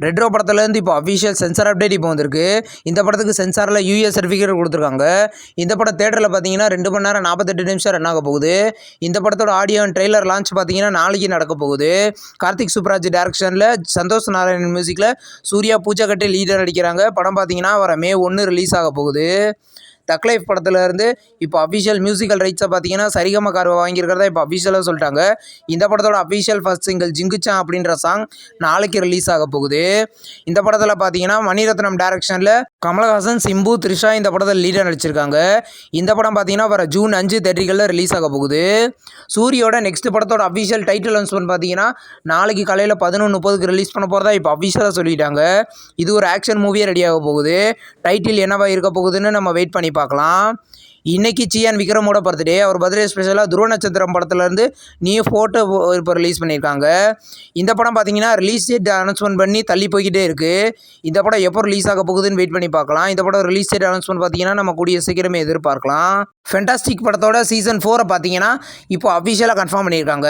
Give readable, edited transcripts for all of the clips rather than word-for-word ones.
Retro படத்துலேருந்து இப்போ official sensor update இப்போ வந்திருக்கு. இந்த படத்துக்கு சென்சாரில் யூஎஸ் சர்டிஃபிகேட் கொடுத்துருக்காங்க. இந்த படம் தேட்டரில் பார்த்தீங்கன்னா 2 மணி நேரம் 48 நிமிஷம் ரன் ஆக போகுது. இந்த படத்தோட ஆடியோ அண்ட் ட்ரெய்லர் லான்ச் பார்த்தீங்கன்னா நாளைக்கு நடக்க போகுது. கார்த்திக் சுப்ராஜ் டைரக்ஷனில் சந்தோஷ் நாராயணன் மியூசிக்கில் சூர்யா பூஜா கட்டே லீடர் நடிக்கிறாங்க. படம் பார்த்தீங்கன்னா வர மே 1 ரிலீஸ் ஆக போகுது. தக் லைஃப் படத்துலேருந்து இப்போ அஃபிஷியல் மியூசிக்கல் ரைட்ஸை பார்த்தீங்கன்னா சரிகம கார்வா வாங்கியிருக்கிறதா இப்போ அஃபிஷியலாக சொல்லிட்டாங்க. இந்த படத்தோட அஃபிஷியல் ஃபர்ஸ்ட் சிங்கிள் ஜிங்குச்சான் அப்படின்ற சாங் நாளைக்கு ரிலீஸ் ஆக போகுது. இந்த படத்தில் பார்த்தீங்கன்னா மணிரத்னம் டைரக்ஷனில் கமலஹாசன், சிம்பு, த்ரிஷா இந்த படத்தில் லீடர் நடிச்சிருக்காங்க. இந்த படம் பார்த்தீங்கன்னா வர ஜூன் 5 தேட்டர்களில் ரிலீஸ் ஆக போகுது. சூரியோட நெக்ஸ்ட் படத்தோட அஃபிஷியல் டைட்டில் அனௌன்ஸ்மெண்ட் பார்த்தீங்கன்னா நாளைக்கு காலையில் 11:30க்கு ரிலீஸ் பண்ண போகிறதா இப்போ அஃபிஷியலாக சொல்லிட்டாங்க. இது ஒரு ஆக்ஷன் மூவியே ரெடியாக போகுது. டைட்டில் என்னவா இருக்க போகுதுன்னு நம்ம வெயிட் பண்ணி பார்க்கலாம். இன்னைக்கு சியான் விக்ரமோட பர்த்டே. அவர் பர்த்டே ஸ்பெஷலாக துருவ நட்சத்திரம் படத்துலேருந்து நியூ ஃபோட்டோ இப்போ ரிலீஸ் பண்ணியிருக்காங்க. இந்த படம் பார்த்தீங்கன்னா ரிலீஸ் டேட் அனௌன்ஸ்மெண்ட் பண்ணி தள்ளி போய்கிட்டே இருக்குது. இந்த படம் எப்போ ரிலீஸ் ஆக போகுதுன்னு வெயிட் பண்ணி பார்க்கலாம். இந்த படம் ரிலீஸ் டேட் அனௌன்ஸ்மெண்ட் பார்த்தீங்கன்னா நம்ம கூடிய சீக்கிரமே எதிர்பார்க்கலாம். ஃபென்டாஸ்டிக் படத்தோட சீசன் 4 பார்த்தீங்கன்னா இப்போ அஃபிஷியலாக கன்ஃபார்ம் பண்ணியிருக்காங்க.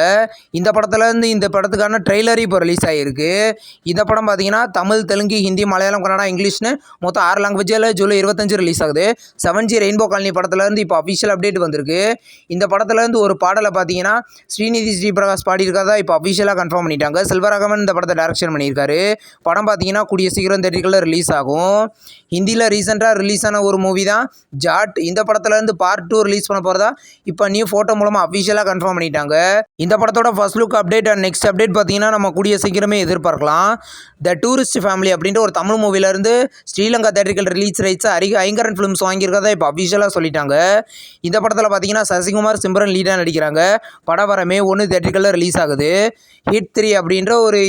இந்த படத்துலேருந்து இந்த படத்துக்கான ட்ரெய்லர் இப்போ ரிலீஸ் ஆகிருக்கு. இந்த படம் பார்த்தீங்கன்னா தமிழ், தெலுங்கு, ஹிந்தி, மலையாளம், கன்னடா, இங்கிலீஷ்னு மொத்தம் 6 லாங்குவேஜில் ஜூலை 25 ரிலீஸ் ஆகுது. 7G ரெயின்போ காலனி படத்தில் இப்போ அஃபிஷியல் அப்டேட் வந்திருக்கு. இந்த படத்துலேருந்து ஒரு பாடலை பார்த்தீங்கன்னா ஸ்ரீநிதி ஸ்ரீபிரகாஷ் பாடியிருக்காதா இப்போ அஃபிஷியலாக கன்ஃபார்ம் பண்ணிட்டாங்க. செல்வராகவன் இந்த படத்தை டைரக்ஷன் பண்ணியிருக்காரு. படம் பார்த்தீங்கன்னா கூடிய சீக்கிரம் தேட்டர்களில் ரிலீஸ் ஆகும். ஹிந்தியில் ரீசெண்டாக ரிலீஸ் ஆன ஒரு மூவி தான் ஜாட். இந்த படத்துலேருந்து பார்ட் 2 ரிலீஸ் பண்ண போகிறதா இப்போ நியூ ஃபோட்டோ மூலமாக அஃபிஷியலாக கன்ஃபார்ம் பண்ணிட்டாங்க. இந்த படத்தோட first look update and next update பார்த்தீங்கன்னா நம்ம கூடிய சீக்கிரமே எதிர்பார்க்கலாம். த டூரிஸ்ட் ஃபேமிலி அப்படின்ற ஒரு தமிழ் மூவிலேருந்து ஸ்ரீலங்கா தேட்டர்கள் ரிலீஸ் ரைட்ஸ் ஐங்கரன் ஃபிலிம்ஸ் வாங்கியிருக்கதா இப்போ அஃபிஷியலாக சொல்லிட்டாங்க. இந்த படத்தில் பார்த்தீங்கன்னா சசிகுமார், சிம்ரன் லீடாக நடிக்கிறாங்க. படம் வர மே 1 தேட்டர்களில் ரிலீஸ் ஆகுது. ஹிட் 3 அப்படின்ற ஒரு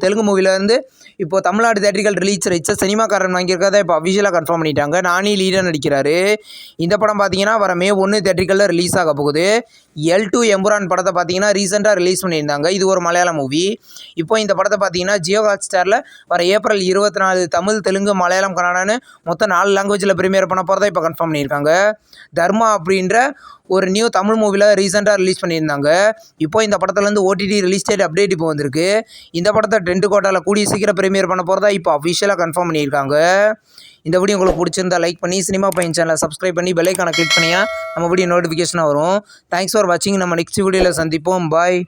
தெலுங்கு மூவிலேருந்து இப்போ தமிழ்நாடு தேட்டர்கள் ரிலீஸ் ரைட்ஸை சினிமாக்காரன் வாங்கியிருக்கதா இப்போ அஃபிஷியலாக கன்ஃபார்ம் பண்ணிட்டாங்க. நானி லீடாக நடிக்கிறாரு. இந்த படம் பார்த்தீங்கன்னா வர மே 1 தேட்டர்களில் ரிலீஸ் ஆக போகுது. L2 எம்புரான் படத்தை பார்த்தீங்கன்னா ரீசெண்டாக ரிலீஸ் பண்ணியிருந்தாங்க. இது ஒரு மலையாள மூவி. இப்போ இந்த படத்தை பார்த்தீங்கன்னா ஜியோ ஹாட்ஸ்டாரில் வர ஏப்ரல் 24 தமிழ், தெலுங்கு, மலையாளம், கன்னடான்னு மொத்தம் 4 லாங்குவேஜில் ப்ரீமியர் பண்ண போகிறதா இப்போ கன்ஃபார்ம் பண்ணியிருக்காங்க. தர்மா அப்படின்ற ஒரு நியூ தமிழ் மூவியில் ரீசெண்டாக ரிலீஸ் பண்ணியிருந்தாங்க. இப்போ இந்த படத்துலேருந்து OTT ரிலீஸ் டேட் அப்டேட் இப்போ வந்திருக்கு. இந்த படத்தை ட்ரெண்ட் கோட்டாவில் கூடிய சீக்கிரம் ப்ரீமியர் பண்ண போகிறதா இப்போ அஃபிஷியலாக கன்ஃபார்ம் பண்ணியிருக்காங்க. இந்த வீடியோ உங்களுக்கு பிடிச்சிருந்தா லைக் பண்ணி சினிமா பையன் சேனலை சப்ஸ்கிரைப் பண்ணி பெல் ஐக்கானை கிளிக் பண்ணிங்கன்னா நம்ம வீடியோ நோட்டிஃபிகேஷனாக வரும். தேங்க்ஸ் ஃபார் வாட்சிங். நம்ம நெக்ஸ்ட் வீடியோவில் சந்திப்போம். பாய்.